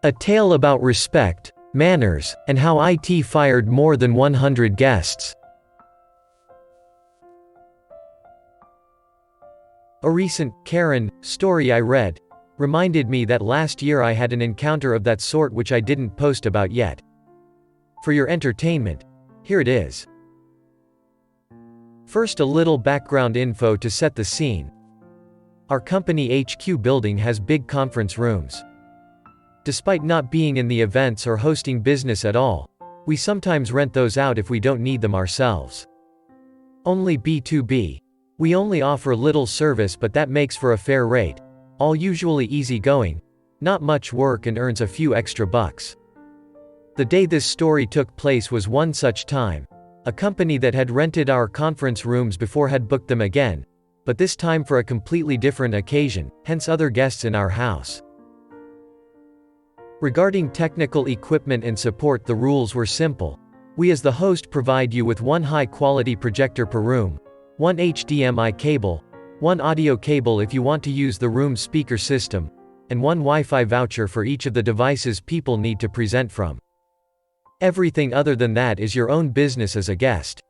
A tale about respect, manners, and how IT fired more than 100 guests. A recent Karen story I read reminded me that last year I had an encounter of that sort which I didn't post about yet. For your entertainment, here it is. First, a little background info to set the scene. Our company HQ building has big conference rooms. Despite not being in the events or hosting business at all, we sometimes rent those out if we don't need them ourselves. Only B2B. We only offer little service, but that makes for a fair rate, all usually easygoing, not much work, and earns a few extra bucks. The day this story took place was one such time. A company that had rented our conference rooms before had booked them again, but this time for a completely different occasion, hence other guests in our house. Regarding technical equipment and support, the rules were simple. We as the host provide you with one high-quality projector per room, one HDMI cable, one audio cable if you want to use the room's speaker system, and one Wi-Fi voucher for each of the devices people need to present from. Everything other than that is your own business as a guest.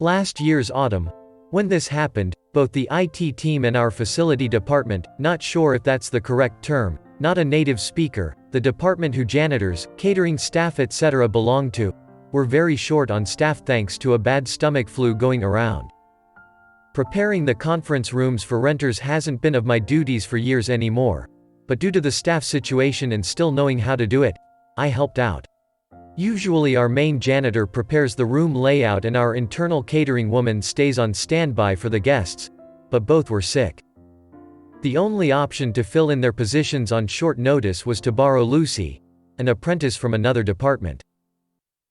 Last year's autumn, when this happened, both the IT team and our facility department, not sure if that's the correct term, not a native speaker, the department who janitors, catering staff etc. belong to, were very short on staff thanks to a bad stomach flu going around. Preparing the conference rooms for renters hasn't been of my duties for years anymore, but due to the staff situation and still knowing how to do it, I helped out. Usually our main janitor prepares the room layout and our internal catering woman stays on standby for the guests, but both were sick. The only option to fill in their positions on short notice was to borrow Lucy, an apprentice from another department.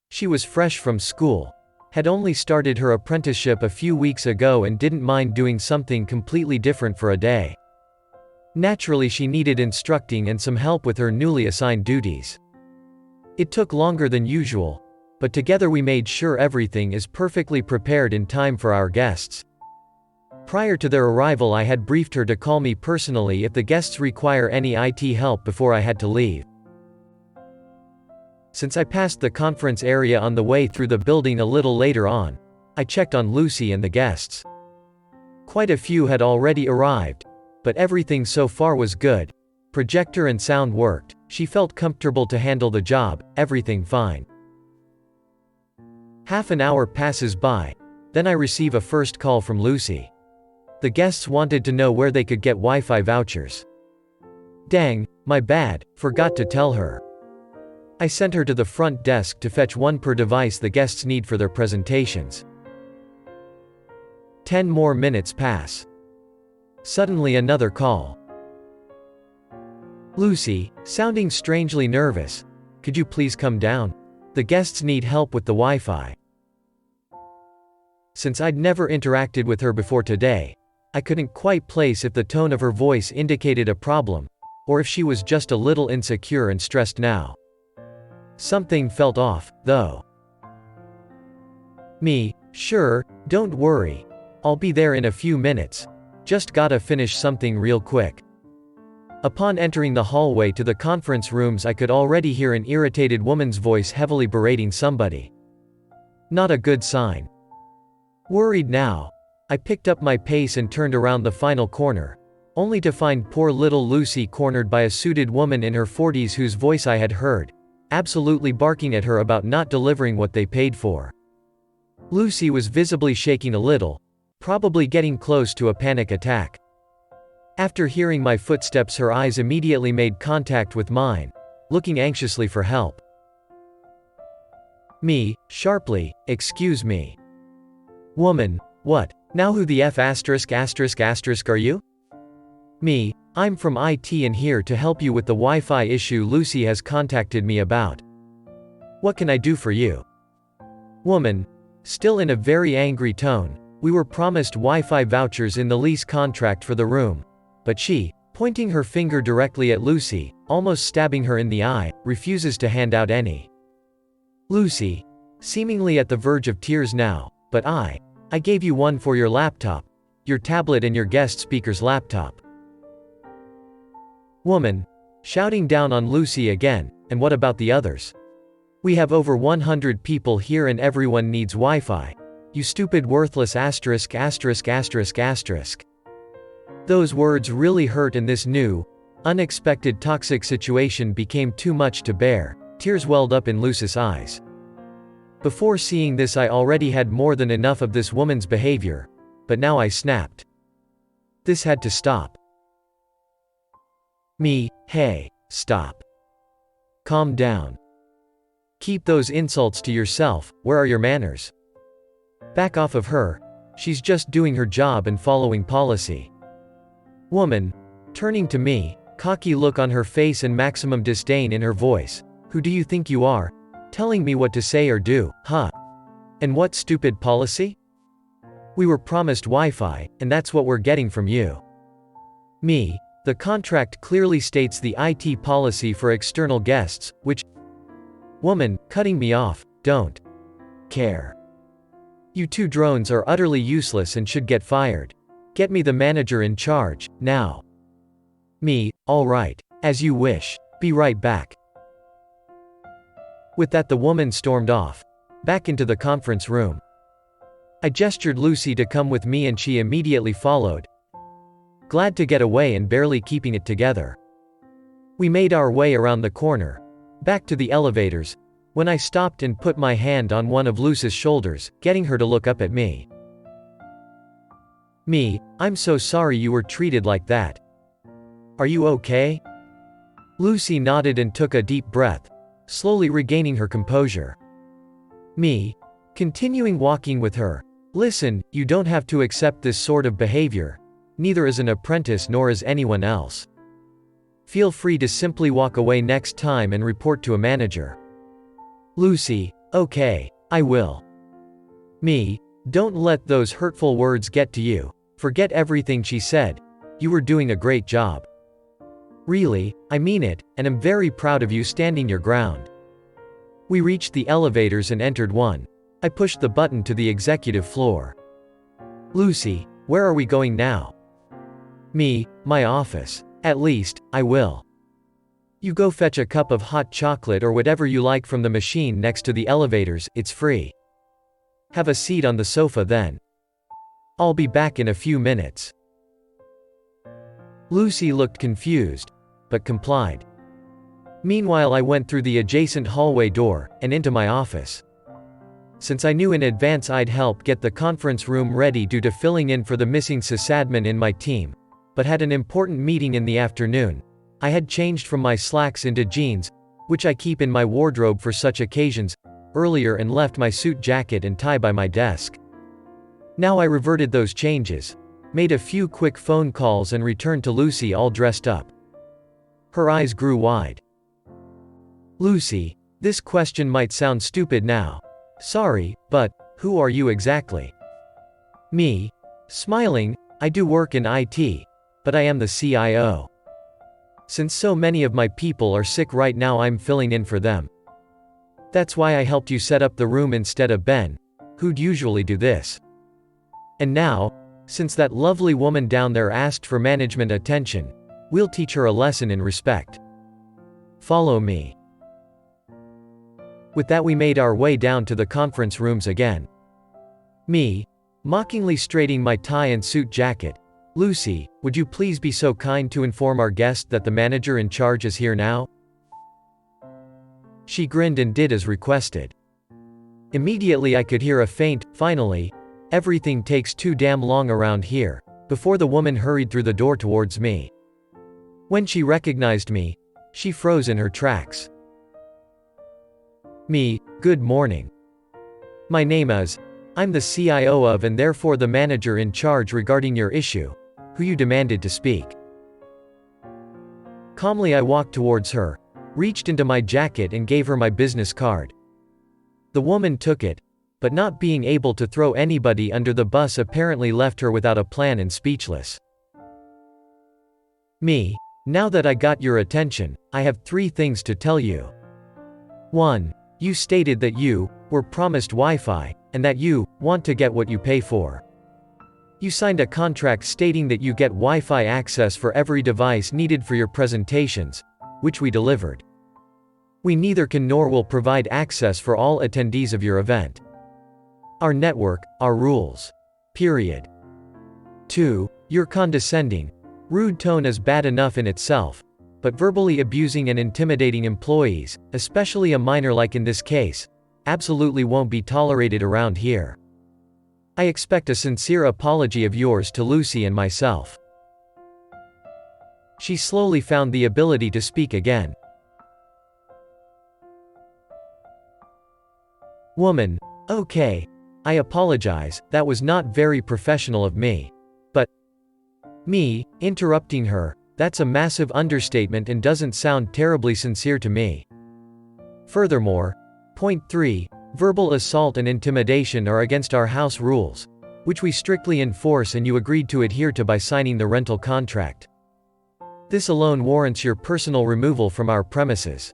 She was fresh from school, had only started her apprenticeship a few weeks ago and didn't mind doing something completely different for a day. Naturally, she needed instructing and some help with her newly assigned duties. It took longer than usual, but together we made sure everything is perfectly prepared in time for our guests. Prior to their arrival, I had briefed her to call me personally if the guests require any IT help before I had to leave. Since I passed the conference area on the way through the building a little later on, I checked on Lucy and the guests. Quite a few had already arrived, but everything so far was good. Projector and sound worked, she felt comfortable to handle the job, everything fine. Half an hour passes by, then I receive a first call from Lucy. The guests wanted to know where they could get Wi-Fi vouchers. Dang, my bad, forgot to tell her. I sent her to the front desk to fetch one per device the guests need for their presentations. 10 more minutes pass. Suddenly another call. Lucy, sounding strangely nervous, could you please come down? The guests need help with the Wi-Fi. Since I'd never interacted with her before today, I couldn't quite place if the tone of her voice indicated a problem, or if she was just a little insecure and stressed now. Something felt off, though. Me, sure, don't worry. I'll be there in a few minutes. Just gotta finish something real quick. Upon entering the hallway to the conference rooms, I could already hear an irritated woman's voice heavily berating somebody. Not a good sign. Worried now, I picked up my pace and turned around the final corner, only to find poor little Lucy cornered by a suited woman in her 40s whose voice I had heard, absolutely barking at her about not delivering what they paid for. Lucy was visibly shaking a little, probably getting close to a panic attack. After hearing my footsteps, her eyes immediately made contact with mine, looking anxiously for help. Me, sharply, excuse me. Woman, what? Now who the F*** are you? Me, I'm from IT and here to help you with the Wi-Fi issue Lucy has contacted me about. What can I do for you? Woman, still in a very angry tone, we were promised Wi-Fi vouchers in the lease contract for the room, but she, pointing her finger directly at Lucy, almost stabbing her in the eye, refuses to hand out any. Lucy, seemingly at the verge of tears now, but I gave you one for your laptop, your tablet and your guest speaker's laptop. Woman, shouting down on Lucy again, and what about the others? We have over 100 people here and everyone needs Wi-Fi. You stupid worthless asterisk asterisk asterisk asterisk. Those words really hurt and this new, unexpected toxic situation became too much to bear. Tears welled up in Lucy's eyes. Before seeing this I already had more than enough of this woman's behavior, but now I snapped. This had to stop. Me, hey, stop. Calm down. Keep those insults to yourself, where are your manners? Back off of her, she's just doing her job and following policy. Woman, turning to me, cocky look on her face and maximum disdain in her voice. Who do you think you are? Telling me what to say or do, huh? And what stupid policy? We were promised Wi-Fi, and that's what we're getting from you. Me, the contract clearly states the IT policy for external guests, which... Woman, cutting me off, don't care. You two drones are utterly useless and should get fired. Get me the manager in charge, now. Me, alright, as you wish, be right back. With that the woman stormed off, back into the conference room. I gestured Lucy to come with me and she immediately followed. Glad to get away and barely keeping it together. We made our way around the corner, back to the elevators, when I stopped and put my hand on one of Lucy's shoulders, getting her to look up at me. Me, I'm so sorry you were treated like that. Are you okay? Lucy nodded and took a deep breath, slowly regaining her composure. Me, continuing walking with her. Listen, you don't have to accept this sort of behavior, neither as an apprentice nor as anyone else. Feel free to simply walk away next time and report to a manager. Lucy, okay, I will. Me, don't let those hurtful words get to you. Forget everything she said. You were doing a great job. Really, I mean it, and I'm very proud of you standing your ground. We reached the elevators and entered one. I pushed the button to the executive floor. Lucy, where are we going now? Me, my office. At least, I will. You go fetch a cup of hot chocolate or whatever you like from the machine next to the elevators, it's free. Have a seat on the sofa then. I'll be back in a few minutes. Lucy looked confused, but complied. Meanwhile I went through the adjacent hallway door, and into my office. Since I knew in advance I'd help get the conference room ready due to filling in for the missing sysadmin in my team, but had an important meeting in the afternoon, I had changed from my slacks into jeans, which I keep in my wardrobe for such occasions, earlier and left my suit jacket and tie by my desk. Now I reverted those changes, made a few quick phone calls and returned to Lucy all dressed up. Her eyes grew wide. Lucy, this question might sound stupid now. Sorry, but, who are you exactly? Me, smiling, I do work in IT, but I am the CIO. Since so many of my people are sick right now I'm filling in for them. That's why I helped you set up the room instead of Ben, who'd usually do this. And now, since that lovely woman down there asked for management attention, we'll teach her a lesson in respect. Follow me. With that we made our way down to the conference rooms again. Me, mockingly straightening my tie and suit jacket. Lucy, would you please be so kind to inform our guest that the manager in charge is here now? She grinned and did as requested. Immediately I could hear a faint, finally, everything takes too damn long around here, before the woman hurried through the door towards me. When she recognized me, she froze in her tracks. Me, good morning. My name is, I'm the CIO of and therefore the manager in charge regarding your issue, who you demanded to speak. Calmly I walked towards her, reached into my jacket and gave her my business card. The woman took it, but not being able to throw anybody under the bus apparently left her without a plan and speechless. Me, now that I got your attention, I have 3 things to tell you. 1. You stated that you were promised Wi-Fi, and that you want to get what you pay for. You signed a contract stating that you get Wi-Fi access for every device needed for your presentations, which we delivered. We neither can nor will provide access for all attendees of your event. Our network, our rules. Period. 2. Your condescending, rude tone is bad enough in itself, but verbally abusing and intimidating employees, especially a minor like in this case, absolutely won't be tolerated around here. I expect a sincere apology of yours to Lucy and myself. She slowly found the ability to speak again. Woman: okay. I apologize, that was not very professional of me. But me, interrupting her, that's a massive understatement and doesn't sound terribly sincere to me. Furthermore, point 3, verbal assault and intimidation are against our house rules, which we strictly enforce and you agreed to adhere to by signing the rental contract. This alone warrants your personal removal from our premises.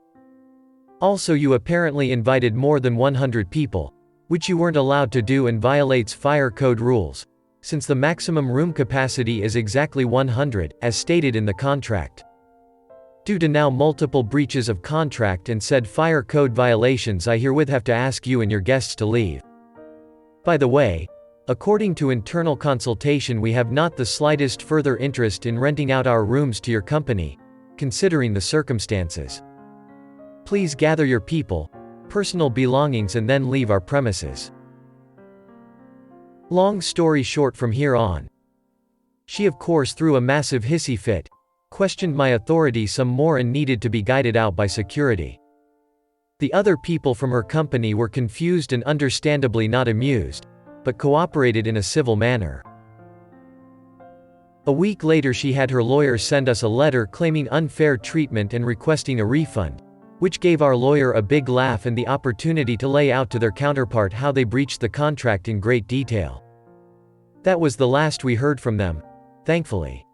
Also, you apparently invited more than 100 people, which you weren't allowed to do and violates fire code rules, since the maximum room capacity is exactly 100, as stated in the contract. Due to now multiple breaches of contract and said fire code violations, I herewith have to ask you and your guests to leave. By the way, according to internal consultation, we have not the slightest further interest in renting out our rooms to your company, considering the circumstances. Please gather your people, personal belongings and then leave our premises. Long story short, from here on, she of course threw a massive hissy fit, questioned my authority some more and needed to be guided out by security. The other people from her company were confused and understandably not amused, but cooperated in a civil manner. A week later she had her lawyer send us a letter claiming unfair treatment and requesting a refund, which gave our lawyer a big laugh and the opportunity to lay out to their counterpart how they breached the contract in great detail. That was the last we heard from them, thankfully.